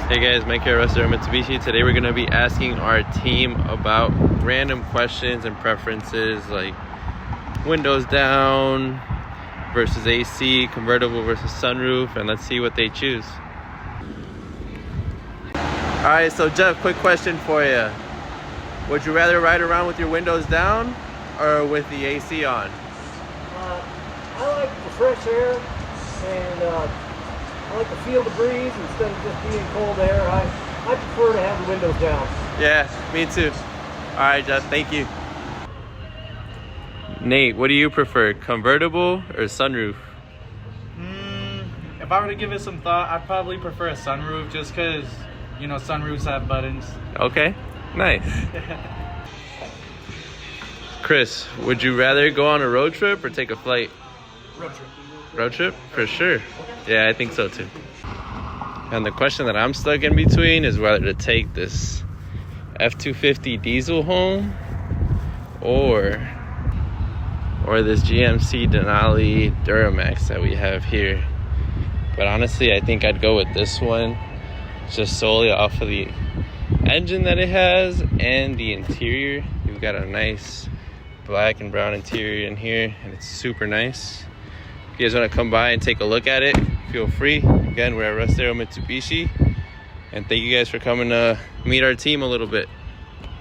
Hey guys, Mike here, Russ Darrow Mitsubishi. Today we're going to be asking our team about random questions and preferences like windows down versus AC, convertible versus sunroof, and let's see what they choose. Alright, so Jeff, quick question for you. Would you rather ride around with your windows down or with the AC on? I like the fresh air and I like to feel the breeze instead of just being cold air. I prefer to have the windows down. Yeah, me too. Alright, Jeff, thank you. Nate, what do you prefer, convertible or sunroof? If I were to give it some thought, I'd probably prefer a sunroof just because, you know, sunroofs have buttons. Okay, nice. Chris, would you rather go on a road trip or take a flight? Road trip. Road trip? For sure. Yeah, I think so too. And the question that I'm stuck in between is whether to take this F-250 diesel home or this GMC Denali Duramax that we have here. But honestly, I think I'd go with this one just solely off of the engine that it has and the interior. You've got a nice black and brown interior in here, and it's super nice. If you guys want to come by and take a look at it, feel free. Again, we're at Russ Darrow Mitsubishi, and thank you guys for coming to meet our team a little bit.